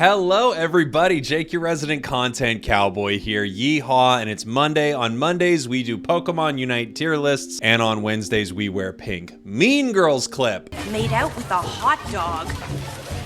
Hello everybody, Jake your resident content cowboy here, Yeehaw, and it's Monday. On Mondays we do Pokemon Unite tier lists, and on Wednesdays we wear pink. Mean Girls clip. Made out with a hot dog.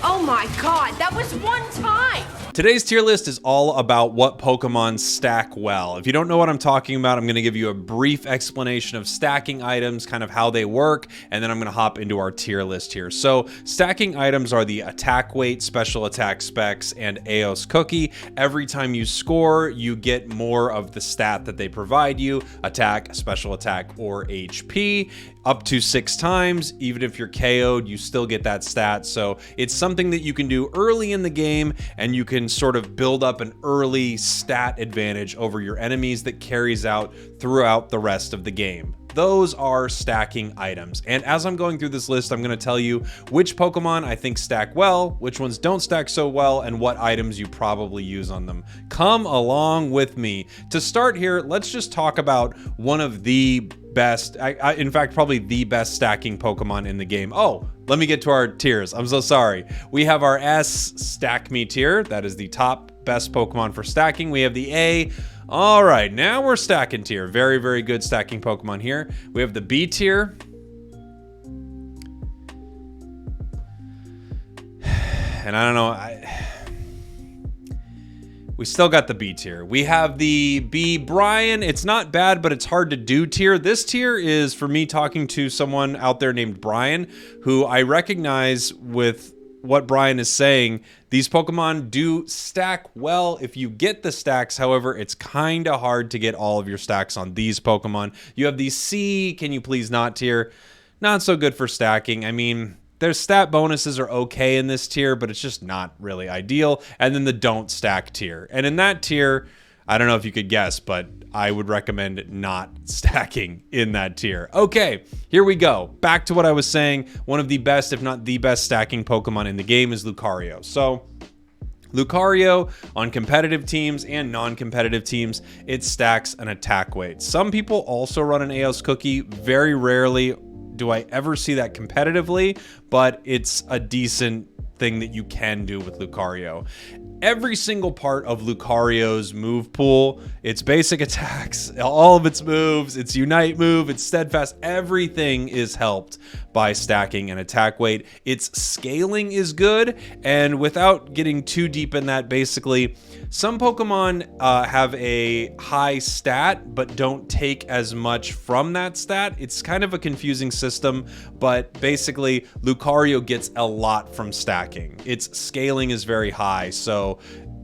Oh my god, that was one time! Today's tier list is all about what Pokemon stack well. If you don't know what I'm talking about, I'm going to give you a brief explanation of stacking items, kind of how they work, and then I'm going to hop into our tier list here. So stacking items are the attack weight, special attack specs, and Aeos Cookie. Every time you score, you get more of the stat that they provide you, attack, special attack, or HP. Up to 6 times, even if you're KO'd, you still get that stat. So it's something that you can do early in the game, and you can sort of build up an early stat advantage over your enemies that carries out throughout the rest of the game. Those are stacking items. And as I'm going through this list, I'm going to tell you which Pokemon I think stack well, which ones don't stack so well, and what items you probably use on them. Come along with me. To start here, let's just talk about one of the best, in fact, probably the best stacking Pokemon in the game. Oh, let me get to our tiers. I'm so sorry. We have our S Stack Me tier. That is the top best Pokemon for stacking. We have the A. All right, now we're stacking tier. Very, very good stacking Pokemon here. We have the B tier. And I don't know, we still got the B tier. We have the B Brian. It's not bad, but it's hard to do tier. This tier is for me talking to someone out there named Brian, who I recognize with what Brian is saying. These Pokemon do stack well if you get the stacks. However, it's kind of hard to get all of your stacks on these Pokemon. You have the C, can you please not tier. Not so good for stacking. I mean, their stat bonuses are okay in this tier, but it's just not really ideal. And then the don't stack tier. And in that tier, I don't know if you could guess, but I would recommend not stacking in that tier. Okay, here we go. Back to what I was saying. One of the best, if not the best stacking Pokemon in the game is Lucario. So Lucario on competitive teams and non-competitive teams, it stacks an attack weight. Some people also run an Aeos Cookie. Very rarely do I ever see that competitively, but it's a decent thing that you can do with Lucario. Every single part of Lucario's move pool, its basic attacks, all of its moves, its Unite move, its Steadfast, everything is helped by stacking an attack weight. Its scaling is good, and without getting too deep in that, basically, some Pokemon have a high stat, but don't take as much from that stat. It's kind of a confusing system, but basically, Lucario gets a lot from stacking. Its scaling is very high, so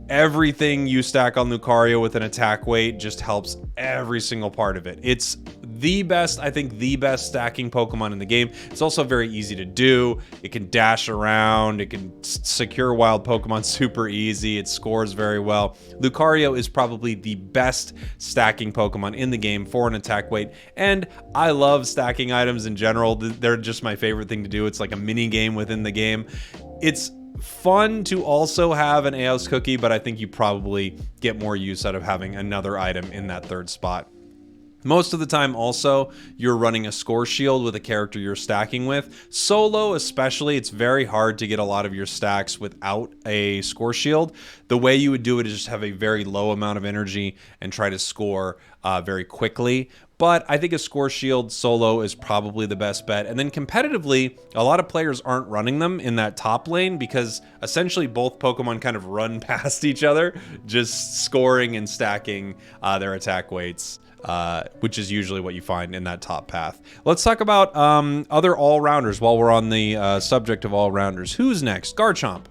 everything you stack on Lucario with an attack weight just helps every single part of it. It's the best, I think the best stacking Pokemon in the game. It's also very easy to do. It can dash around. It can secure wild Pokemon super easy. It scores very well. Lucario is probably the best stacking Pokemon in the game for an attack weight. And I love stacking items in general. They're just my favorite thing to do. It's like a mini game within the game. It's fun to also have an Aeos Cookie, but I think you probably get more use out of having another item in that third spot. Most of the time also, you're running a score shield with a character you're stacking with. Solo especially, it's very hard to get a lot of your stacks without a score shield. The way you would do it is just have a very low amount of energy and try to score very quickly. But I think a score shield solo is probably the best bet. And then competitively, a lot of players aren't running them in that top lane because essentially both Pokemon kind of run past each other, just scoring and stacking their attack weights. Which is usually what you find in that top path. Let's talk about other all-rounders while we're on the subject of all-rounders. Who's next? Garchomp.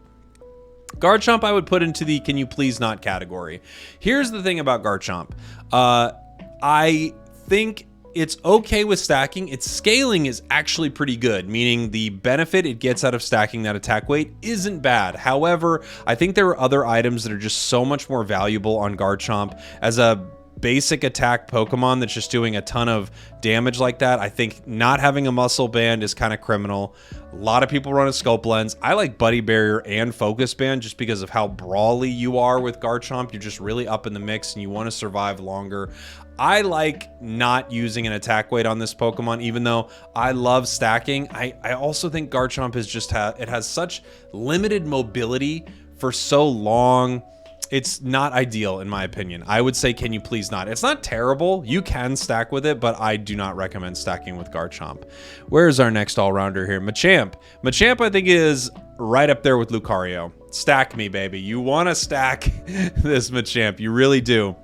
Garchomp I would put into the can you please not category. Here's the thing about Garchomp. I think it's okay with stacking. Its scaling is actually pretty good, meaning the benefit it gets out of stacking that attack weight isn't bad. However, I think there are other items that are just so much more valuable on Garchomp as a basic attack Pokemon that's just doing a ton of damage like that. I think not having a muscle band is kind of criminal. A lot of people run a scope lens. I like Buddy Barrier and Focus Band just because of how brawly you are with Garchomp. You're just really up in the mix and you want to survive longer. I like not using an attack weight on this Pokemon, even though I love stacking. I also think Garchomp is just it has such limited mobility for so long. It's not ideal in my opinion. I would say, can you please not? It's not terrible. You can stack with it, but I do not recommend stacking with Garchomp. Where's our next all-rounder here? Machamp. Machamp, I think, is right up there with Lucario. Stack me, baby. You want to stack this Machamp. You really do.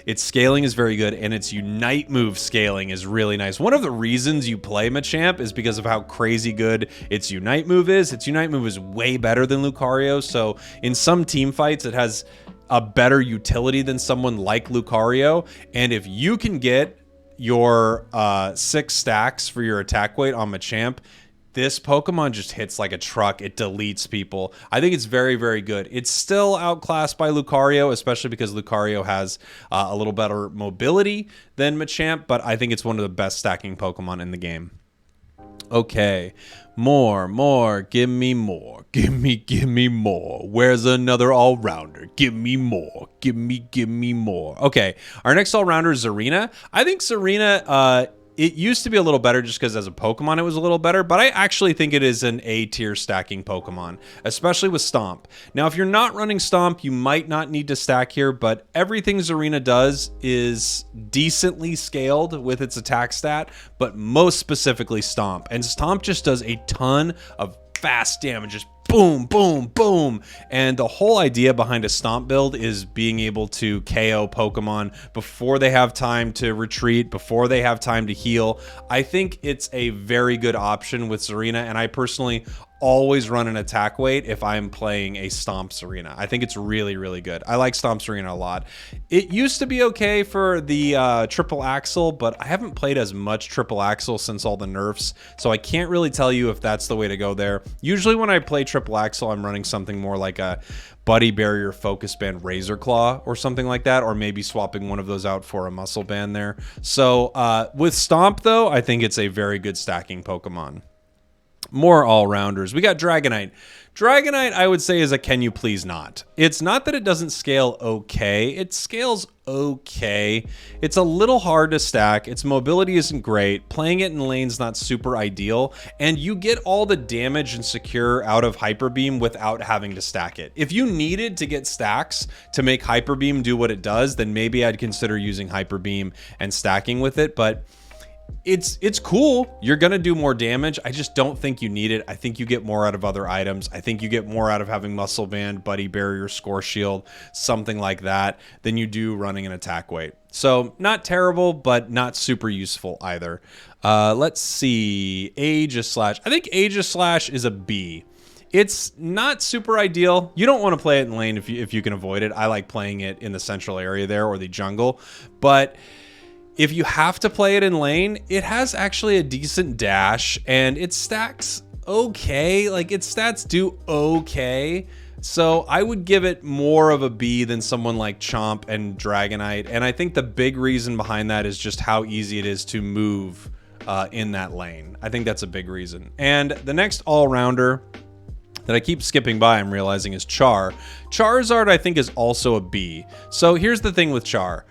Its scaling is very good, and its Unite move scaling is really nice. One of the reasons you play Machamp is because of how crazy good its Unite move is. Its Unite move is way better than Lucario, so in some team fights, it has a better utility than someone like Lucario, and if you can get your 6 stacks for your attack weight on Machamp, this Pokemon just hits like a truck. It deletes people. I think it's very, very good. It's still outclassed by Lucario, especially because Lucario has a little better mobility than Machamp, but I think it's one of the best stacking Pokemon in the game. Okay, more, give me more, give me more. Where's another all-rounder? Give me more, give me more. Okay, our next all-rounder is Zarina. I think Zarina, it used to be a little better just because as a Pokemon it was a little better, but I actually think it is an A-tier stacking Pokemon, especially with Stomp. Now, if you're not running Stomp, you might not need to stack here, but everything Zarina does is decently scaled with its attack stat, but most specifically Stomp. And Stomp just does a ton of fast damage, just boom, boom, boom. And the whole idea behind a Stomp build is being able to KO Pokemon before they have time to retreat, before they have time to heal. I think it's a very good option with Zarina, and I personally always run an attack weight if I'm playing a Stomp Zarina. I think it's really, really good. I like Stomp Zarina a lot. It used to be okay for the Triple Axle, but I haven't played as much Triple Axle since all the nerfs, so I can't really tell you if that's the way to go there. Usually when I play Triple Axle, I'm running something more like a Buddy Barrier Focus Band Razor Claw or something like that, or maybe swapping one of those out for a Muscle Band there. So with Stomp, though, I think it's a very good stacking Pokemon. More all-rounders. We got Dragonite. Dragonite, I would say, is a can you please not. It's not that it doesn't scale okay. It scales okay. It's a little hard to stack. Its mobility isn't great. Playing it in lane's not super ideal. And you get all the damage and secure out of Hyper Beam without having to stack it. If you needed to get stacks to make Hyper Beam do what it does, then maybe I'd consider using Hyper Beam and stacking with it. But it's cool. You're gonna do more damage. I just don't think you need it. I think you get more out of other items. I think you get more out of having Muscle Band, Buddy Barrier, Score Shield, something like that, than you do running an attack weight. So not terrible, but not super useful either. Let's see. Aegislash. I think Aegislash is a B. It's not super ideal. You don't want to play it in lane if you can avoid it. I like playing it in the central area there or the jungle, but if you have to play it in lane, it has actually a decent dash and it stacks okay. Like its stats do okay. So I would give it more of a B than someone like Chomp and Dragonite. And I think the big reason behind that is just how easy it is to move in that lane. I think that's a big reason. And the next all-rounder that I keep skipping by, I'm realizing, is Char. Charizard, I think, is also a B. So here's the thing with Char.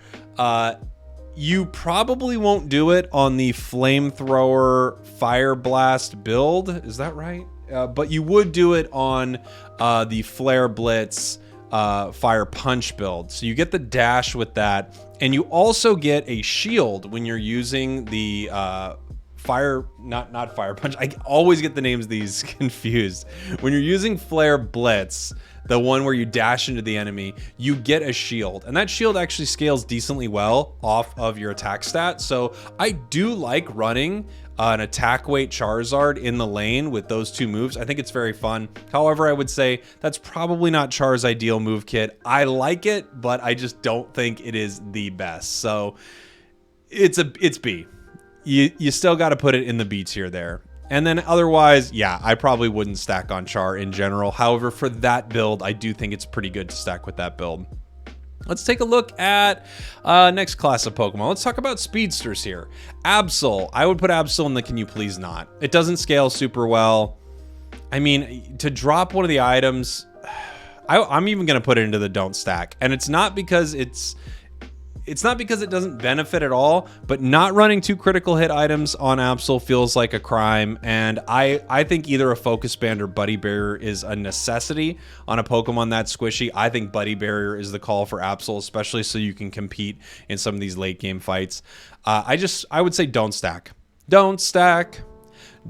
You probably won't do it on the Flamethrower Fire Blast build. Is that right? But you would do it on the Flare Blitz Fire Punch build. So you get the dash with that. And you also get a shield when you're using the not Fire Punch. I always get the names of these confused. When you're using Flare Blitz, the one where you dash into the enemy, you get a shield. And that shield actually scales decently well off of your attack stat. So I do like running an attack weight Charizard in the lane with those two moves. I think it's very fun. However, I would say that's probably not Char's ideal move kit. I like it, but I just don't think it is the best. So it's B. You still got to put it in the B tier there. And then otherwise, yeah, I probably wouldn't stack on Char in general. However, for that build, I do think it's pretty good to stack with that build. Let's take a look at next class of Pokemon. Let's talk about speedsters here. Absol. I would put Absol in the can you please not. It doesn't scale super well. I mean, to drop one of the items, I'm even going to put it into the don't stack. And it's not because it's it's not because it doesn't benefit at all, but not running 2 critical hit items on Absol feels like a crime. And I think either a Focus Band or Buddy Barrier is a necessity on a Pokemon that squishy. I think Buddy Barrier is the call for Absol, especially so you can compete in some of these late game fights. I would say don't stack. Don't stack.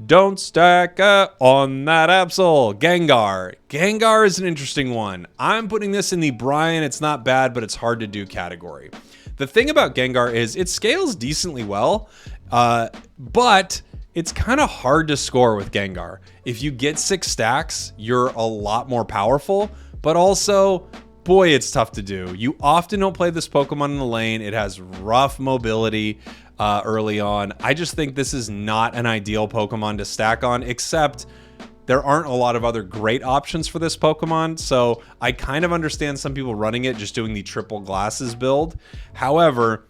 Don't stack on that Absol. Gengar. Gengar is an interesting one. I'm putting this in the Brian, it's not bad, but it's hard to do category. The thing about Gengar is it scales decently well, but it's kind of hard to score with Gengar. If you get 6 stacks, you're a lot more powerful, but also, boy, it's tough to do. You often don't play this Pokemon in the lane. It has rough mobility early on. I just think this is not an ideal Pokemon to stack on, except there aren't a lot of other great options for this Pokemon, so I kind of understand some people running it, just doing the triple glasses build. However,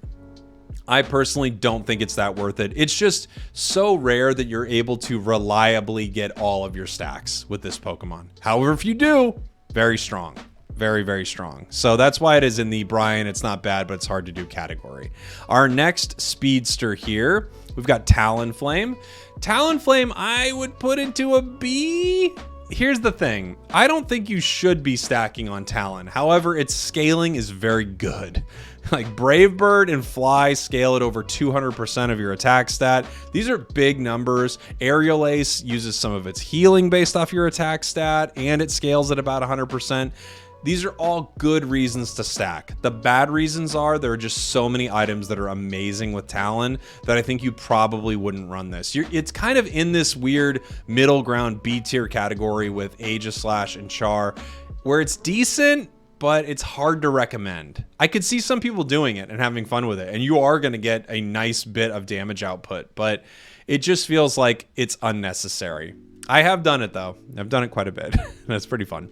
I personally don't think it's that worth it. It's just so rare that you're able to reliably get all of your stacks with this Pokemon. However, if you do, very strong. Very, very strong. So that's why it is in the Brian, it's not bad, but it's hard to do category. Our next speedster here, we've got Talonflame. Talonflame, I would put into a B. Here's the thing. I don't think you should be stacking on Talon. However, its scaling is very good. Like Brave Bird and Fly scale at over 200% of your attack stat. These are big numbers. Aerial Ace uses some of its healing based off your attack stat, and it scales at about 100%. These are all good reasons to stack. The bad reasons are there are just so many items that are amazing with Talon that I think you probably wouldn't run this. It's kind of in this weird middle ground B tier category with Aegislash and Char, where it's decent, but it's hard to recommend. I could see some people doing it and having fun with it, and you are going to get a nice bit of damage output, but it just feels like it's unnecessary. I have done it though. I've done it quite a bit. That's pretty fun.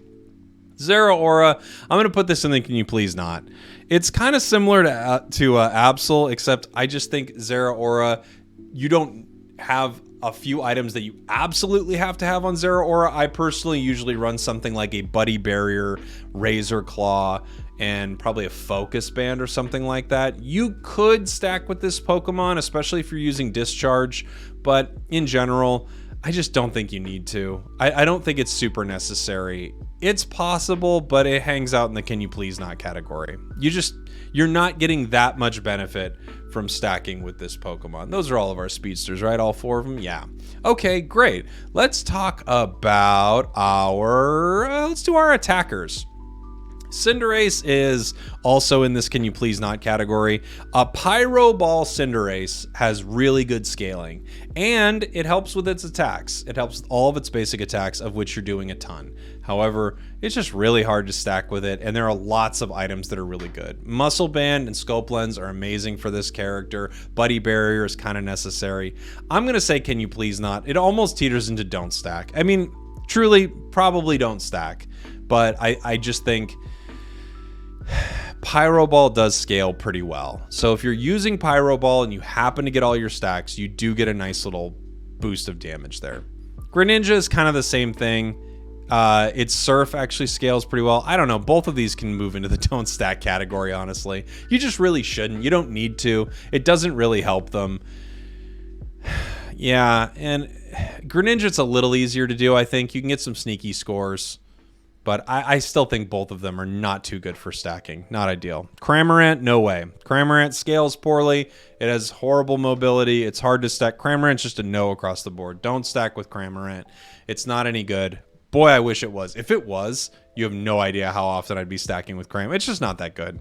Zeraora, I'm going to put this in the Can You Please Not. It's kind of similar to Absol, except I just think Zeraora, you don't have a few items that you absolutely have to have on Zeraora. I personally usually run something like a Buddy Barrier, Razor Claw, and probably a Focus Band or something like that. You could stack with this Pokemon, especially if you're using Discharge, but in general, I just don't think you need to. I don't think it's super necessary. It's possible, but it hangs out in the Can You Please Not category. You're not getting that much benefit from stacking with this Pokemon. Those are all of our speedsters, right? All 4 of them? Yeah. Okay, great. Let's talk about let's do our attackers. Cinderace is also in this Can You Please Not category. A Pyro Ball Cinderace has really good scaling, and it helps with its attacks. It helps with all of its basic attacks, of which you're doing a ton. However, it's just really hard to stack with it, and there are lots of items that are really good. Muscle Band and Scope Lens are amazing for this character. Buddy Barrier is kind of necessary. I'm going to say Can You Please Not. It almost teeters into don't stack. I mean, truly, probably don't stack, but I just think Pyro Ball does scale pretty well. So if you're using Pyro Ball and you happen to get all your stacks, you do get a nice little boost of damage there. Greninja is kind of the same thing. Its Surf actually scales pretty well. I don't know. Both of these can move into the don't stack category, honestly. You just really shouldn't. You don't need to. It doesn't really help them. Yeah, and Greninja's a little easier to do, I think. You can get some sneaky scores. But I still think both of them are not too good for stacking. Not ideal. Cramorant, no way. Cramorant scales poorly. It has horrible mobility. It's hard to stack. Cramorant's just a no across the board. Don't stack with Cramorant. It's not any good. Boy, I wish it was. If it was, you have no idea how often I'd be stacking with Cram. It's just not that good.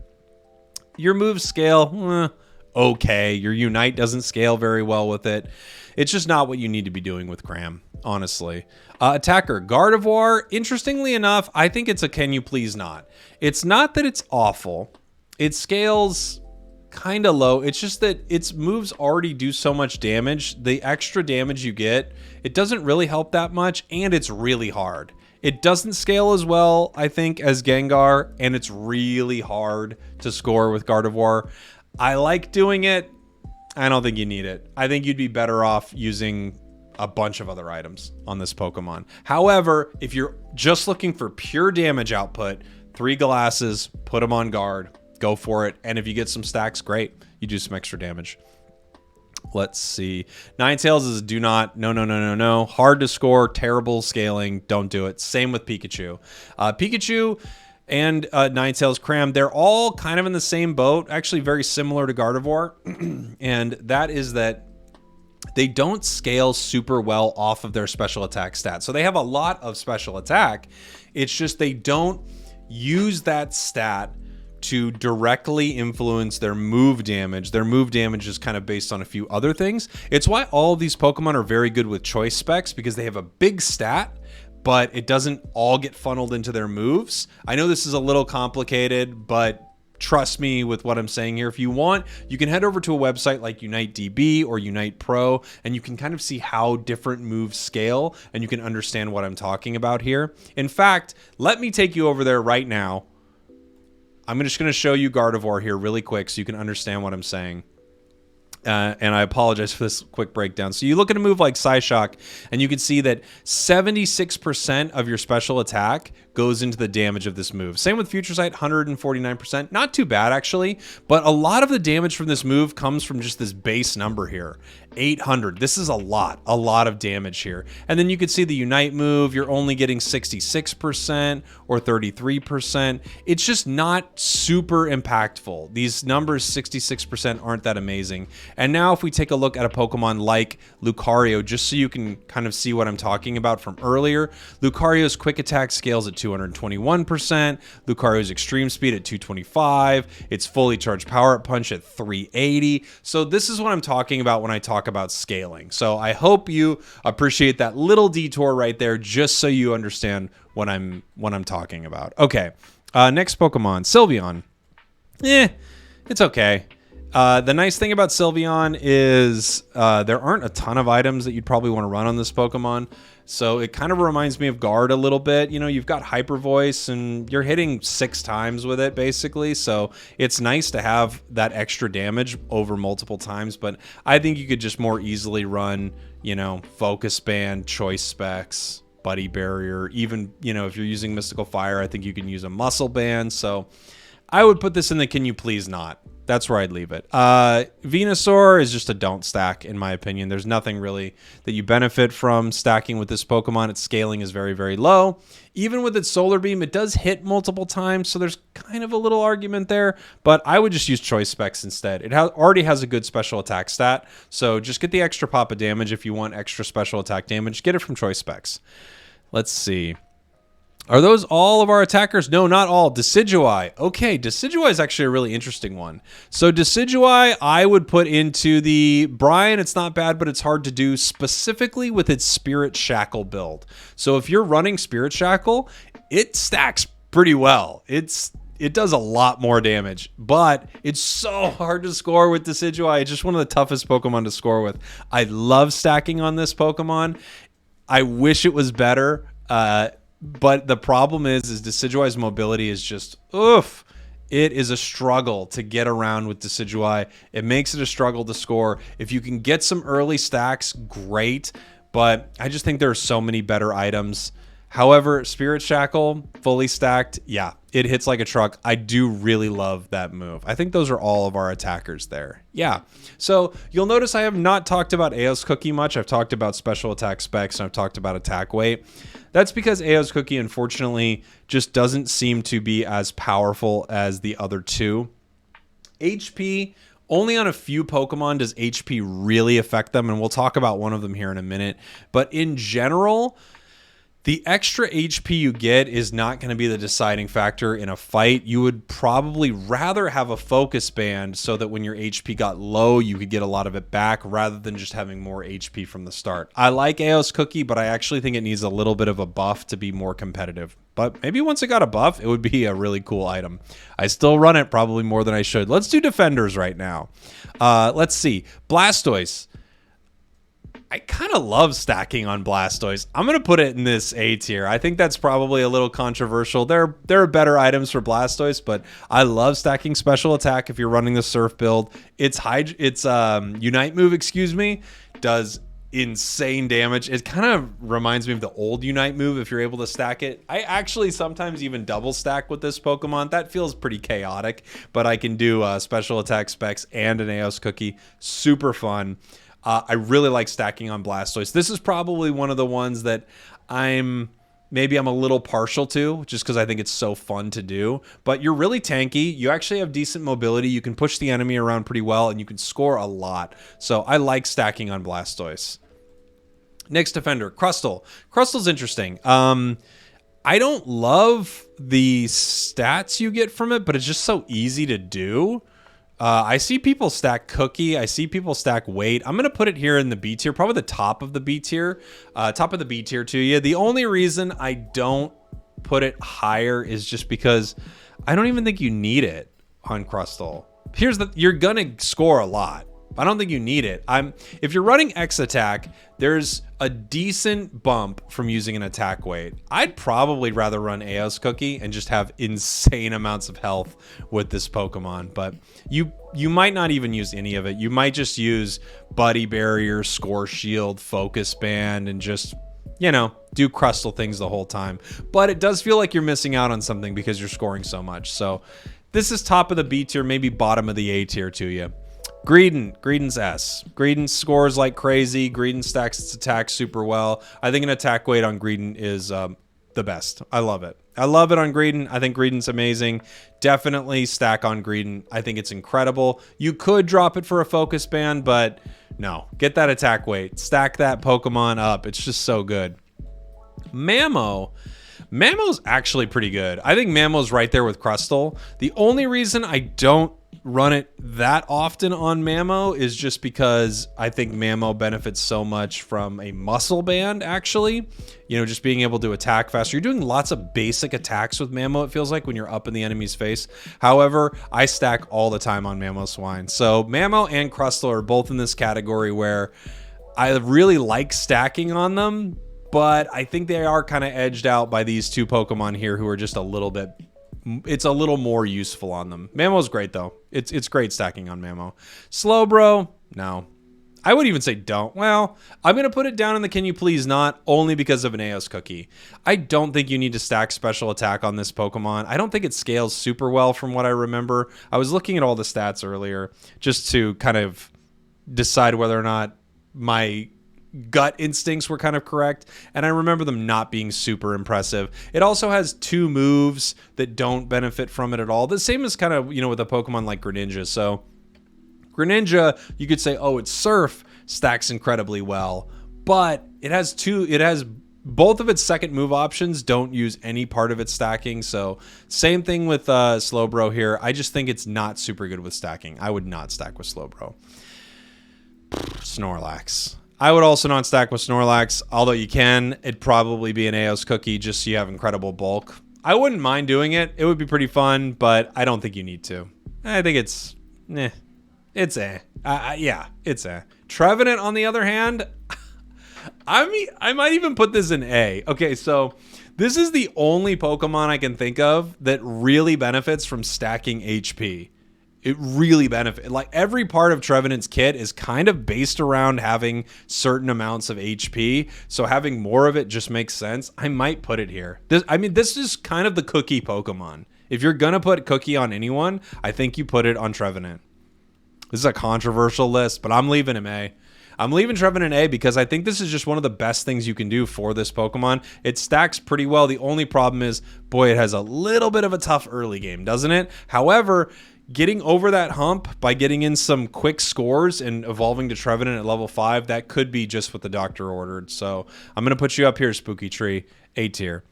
Your moves scale, okay. Your Unite doesn't scale very well with it. It's just not what you need to be doing with Cram, honestly. Attacker, Gardevoir, interestingly enough, I think it's a Can You Please Not. It's not that it's awful. It scales kind of low. It's just that its moves already do so much damage. The extra damage you get, it doesn't really help that much, and it's really hard. It doesn't scale as well, I think, as Gengar, and it's really hard to score with Gardevoir. I like doing it. I don't think you need it. I think you'd be better off using a bunch of other items on this Pokemon. However, if you're just looking for pure damage output, 3 glasses, put them on guard. go for it. And if you get some stacks, great. You do some extra damage. Let's see. Ninetales is do not. No. Hard to score. Terrible scaling. Don't do it. Same with Pikachu. Pikachu and Ninetales Cram, they're all kind of in the same boat. Actually very similar to Gardevoir. And that is that they don't scale super well off of their special attack stats. So they have a lot of special attack. It's just they don't use that stat to directly influence their move damage. Their move damage is kind of based on a few other things. It's why all of these Pokemon are very good with choice specs, because they have a big stat, but it doesn't all get funneled into their moves. I know this is a little complicated, but trust me with what I'm saying here. If you want, you can head over to a website like Unite DB or Unite Pro, and you can kind of see how different moves scale, and you can understand what I'm talking about here. In fact, let me take you over there right now. I'm just going to show you Gardevoir here really quick so you can understand what I'm saying. And I apologize for this quick breakdown. So you look at a move like Psyshock, and you can see that 76% of your special attack goes into the damage of this move. Same with Future Sight, 149%. Not too bad, actually. But a lot of the damage from this move comes from just this base number here. 800. This is a lot of damage here. And then you can see the Unite move, you're only getting 66% or 33%. It's just not super impactful. These numbers, 66%, aren't that amazing. And now if we take a look at a Pokemon like Lucario, just so you can kind of see what I'm talking about from earlier, Lucario's quick attack scales at 221%, Lucario's extreme speed at 225, its fully charged power-up punch at 380. So this is what I'm talking about when I talk about scaling. So I hope you appreciate that little detour right there, just so you understand what I'm talking about. Okay, next Pokemon, Sylveon. It's okay. The nice thing about Sylveon is there aren't a ton of items that you'd probably want to run on this Pokemon. So it kind of reminds me of Guard a little bit. You know, you've got Hyper Voice and you're hitting 6 times with it, basically. So it's nice to have that extra damage over multiple times. But I think you could just more easily run, you know, Focus Band, Choice Specs, Buddy Barrier. Even, you know, if you're using Mystical Fire, I think you can use a Muscle Band. So I would put this in the can you please not. That's where I'd leave it. Venusaur is just a don't stack, in my opinion. There's nothing really that you benefit from stacking with this Pokemon. Its scaling is very, very low. Even with its Solar Beam, it does hit multiple times, so there's kind of a little argument there. But I would just use Choice Specs instead. It already has a good special attack stat, so just get the extra pop of damage if you want extra special attack damage. Get it from Choice Specs. Let's see. Are those all of our attackers? No, not all. Decidueye. Okay, Decidueye is actually a really interesting one. So Decidueye, I would put into the Brian. It's not bad, but it's hard to do, specifically with its Spirit Shackle build. So if you're running Spirit Shackle, it stacks pretty well. It does a lot more damage, but it's so hard to score with Decidueye. It's just one of the toughest Pokemon to score with. I love stacking on this Pokemon. I wish it was better. But the problem is Decidueye's mobility is just, oof. It is a struggle to get around with Decidueye. It makes it a struggle to score. If you can get some early stacks, great. But I just think there are so many better items. However, Spirit Shackle, fully stacked, yeah, it hits like a truck. I do really love that move. I think those are all of our attackers there. Yeah. So you'll notice I have not talked about Aeos Cookie much. I've talked about special attack specs, and I've talked about attack weight. That's because Aeos Cookie, unfortunately, just doesn't seem to be as powerful as the other two. HP, only on a few Pokemon does HP really affect them, and we'll talk about one of them here in a minute. But in general, the extra HP you get is not going to be the deciding factor in a fight. You would probably rather have a Focus Band so that when your HP got low, you could get a lot of it back rather than just having more HP from the start. I like Aeos Cookie, but I actually think it needs a little bit of a buff to be more competitive. But maybe once it got a buff, it would be a really cool item. I still run it probably more than I should. Let's do Defenders right now. Let's see. Blastoise. I kind of love stacking on Blastoise. I'm going to put it in this A tier. I think that's probably a little controversial. There are better items for Blastoise, but I love stacking special attack if you're running the Surf build. Its Unite move, does insane damage. It kind of reminds me of the old Unite move if you're able to stack it. I actually sometimes even double stack with this Pokemon. That feels pretty chaotic, but I can do special attack specs and an Aeos Cookie. Super fun. I really like stacking on Blastoise. This is probably one of the ones that maybe I'm a little partial to, just because I think it's so fun to do. But you're really tanky. You actually have decent mobility. You can push the enemy around pretty well, and you can score a lot. So I like stacking on Blastoise. Next defender, Crustle. Crustle's interesting. I don't love the stats you get from it, but it's just so easy to do. I see people stack Cookie. I see people stack Weight. I'm going to put it here in the B tier, probably the top of the B tier. Top of the B tier to you. The only reason I don't put it higher is just because I don't even think you need it on Crustle. You're going to score a lot. I don't think you need it. If you're running X attack, there's a decent bump from using an attack weight. I'd probably rather run Aeos Cookie and just have insane amounts of health with this Pokemon, but you might not even use any of it. You might just use Buddy Barrier, Score Shield, Focus Band, and just, do Crustle things the whole time. But it does feel like you're missing out on something because you're scoring so much. So this is top of the B tier, maybe bottom of the A tier to you. Greedent's S. Greedent scores like crazy. Greedent stacks its attack super well. I think an attack weight on Greedent is the best. I love it. I love it on Greedent. I think Greedent's amazing. Definitely stack on Greedent. I think it's incredible. You could drop it for a focus band, but no. Get that attack weight. Stack that Pokemon up. It's just so good. Mammo's actually pretty good. I think Mammo's right there with Crustle. The only reason I don't run it that often on Mammo is just because I think Mammo benefits so much from a muscle band, actually. Just being able to attack faster. You're doing lots of basic attacks with Mammo, it feels like, when you're up in the enemy's face. However, I stack all the time on Mamoswine. So Mammo and Crustle are both in this category where I really like stacking on them, but I think they are kind of edged out by these two Pokemon here who are just a little more useful on them. Mammo's great though. It's great stacking on Mammo. Slowbro, no. I would even say don't. Well, I'm going to put it down in the can you please not, only because of an Aeos Cookie. I don't think you need to stack special attack on this Pokemon. I don't think it scales super well from what I remember. I was looking at all the stats earlier just to kind of decide whether or not my gut instincts were kind of correct, and I remember them not being super impressive. It also has two moves that don't benefit from it at all. The same as kind of, with a Pokemon like Greninja. So Greninja, you could say, oh, it's Surf, stacks incredibly well, but it has both of its second move options don't use any part of its stacking. So same thing with Slowbro here. I just think it's not super good with stacking. I would not stack with Slowbro. Snorlax. I would also not stack with Snorlax, although you can. It'd probably be an Aeos Cookie just so you have incredible bulk. I wouldn't mind doing it. It would be pretty fun, but I don't think you need to. I think it's It's it's Trevenant, on the other hand, I might even put this in A. Okay, so this is the only Pokemon I can think of that really benefits from stacking HP. It really benefits. Like, every part of Trevenant's kit is kind of based around having certain amounts of HP. So having more of it just makes sense. I might put it here. This is kind of the Cookie Pokemon. If you're going to put Cookie on anyone, I think you put it on Trevenant. This is a controversial list, but I'm leaving him A. I'm leaving Trevenant A because I think this is just one of the best things you can do for this Pokemon. It stacks pretty well. The only problem is, boy, it has a little bit of a tough early game, doesn't it? However, getting over that hump by getting in some quick scores and evolving to Trevenant at level 5, that could be just what the doctor ordered. So I'm going to put you up here, Spooky Tree, A tier.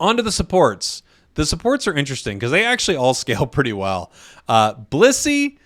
On to the supports. The supports are interesting because they actually all scale pretty well. Blissey,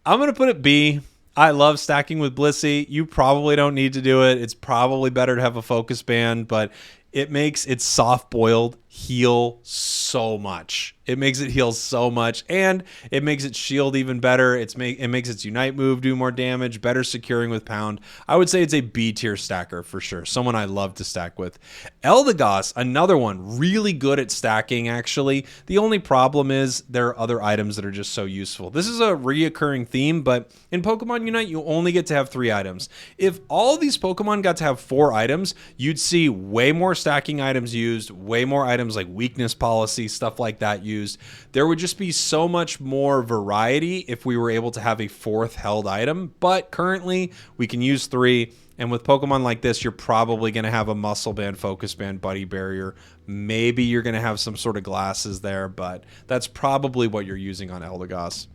I'm going to put it B. I love stacking with Blissey. You probably don't need to do it. It's probably better to have a focus band, but it's soft-boiled heal so much. It makes it heal so much, and it makes its shield even better. It makes its Unite move do more damage, better securing with Pound. I would say it's a B tier stacker for sure. Someone I love to stack with. Eldegoss, another one, really good at stacking actually. The only problem is there are other items that are just so useful. This is a reoccurring theme, but in Pokemon Unite, you only get to have 3 items. If all these Pokemon got to have 4 items, you'd see way more stacking items used, way more items like weakness policy, stuff like that used. There would just be so much more variety if we were able to have a 4th held item, but currently we can use 3, and with Pokemon like this, you're probably going to have a Muscle Band, Focus Band, Buddy Barrier. Maybe you're going to have some sort of glasses there, but that's probably what you're using on Eldegoss.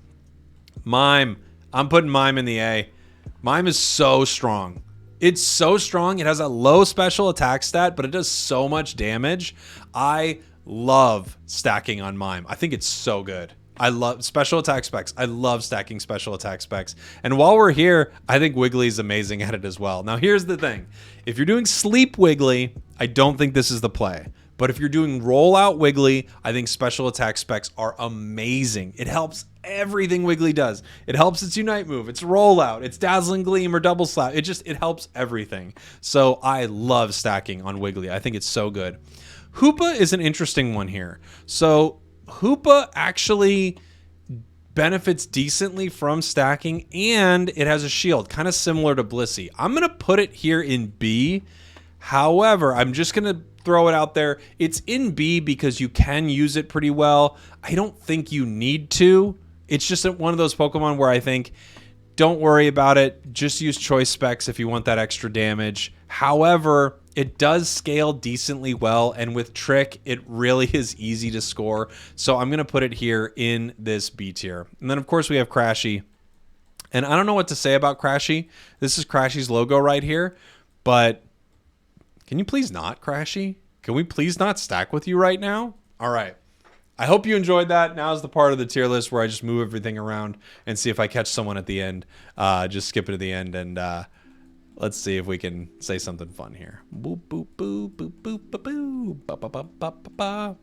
Mime. I'm putting Mime in the A. Mime is so strong. It's so strong. It has a low special attack stat, but it does so much damage. I love stacking on Mime. I think it's so good. I love special attack specs. I love stacking special attack specs. And while we're here, I think Wiggly's amazing at it as well. Now, here's the thing. If you're doing Sleep Wiggly, I don't think this is the play. But if you're doing Rollout Wiggly, I think special attack specs are amazing. It helps everything Wiggly does. It helps its Unite move, its Rollout, its Dazzling Gleam or Double Slap. It helps everything. So I love stacking on Wiggly. I think it's so good. Hoopa is an interesting one here. So Hoopa actually benefits decently from stacking, and it has a shield, kind of similar to Blissey. I'm going to put it here in B. However, I'm just going to throw it out there. It's in B because you can use it pretty well. I don't think you need to. It's just one of those Pokemon where I think, don't worry about it. Just use choice specs if you want that extra damage. However, it does scale decently well, and with Trick, it really is easy to score. So I'm going to put it here in this B tier. And then, of course, we have Crashy. And I don't know what to say about Crashy. This is Crashy's logo right here. But can you please not, Crashy? Can we please not stack with you right now? All right. I hope you enjoyed that. Now is the part of the tier list where I just move everything around and see if I catch someone at the end. Just skip it to the end and let's see if we can say something fun here. Boop, boop, boop, boop, boop, boop, boop, ba, ba, ba, ba, ba, ba.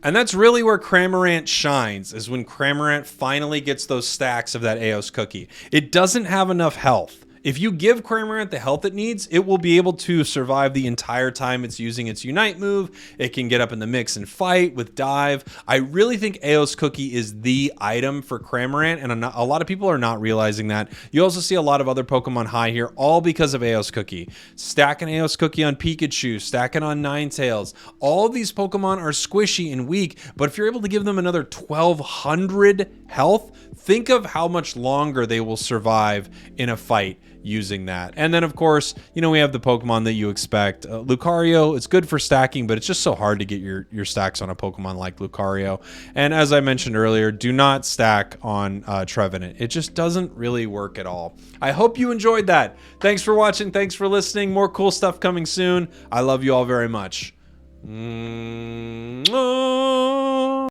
And that's really where Cramorant shines, is when Cramorant finally gets those stacks of that Aeos Cookie. It doesn't have enough health. If you give Cramorant the health it needs, it will be able to survive the entire time it's using its Unite move. It can get up in the mix and fight with Dive. I really think Aeos Cookie is the item for Cramorant, and a lot of people are not realizing that. You also see a lot of other Pokemon high here, all because of Aeos Cookie. Stack an Aeos Cookie on Pikachu, stack it on Ninetales. All of these Pokemon are squishy and weak, but if you're able to give them another 1200 health, think of how much longer they will survive in a fight using that. And then, of course, you know, we have the Pokemon that you expect. Lucario, it's good for stacking, but it's just so hard to get your stacks on a Pokemon like Lucario. And as I mentioned earlier, do not stack on Trevenant. It just doesn't really work at all. I hope you enjoyed that. Thanks for watching. Thanks for listening. More cool stuff coming soon. I love you all very much.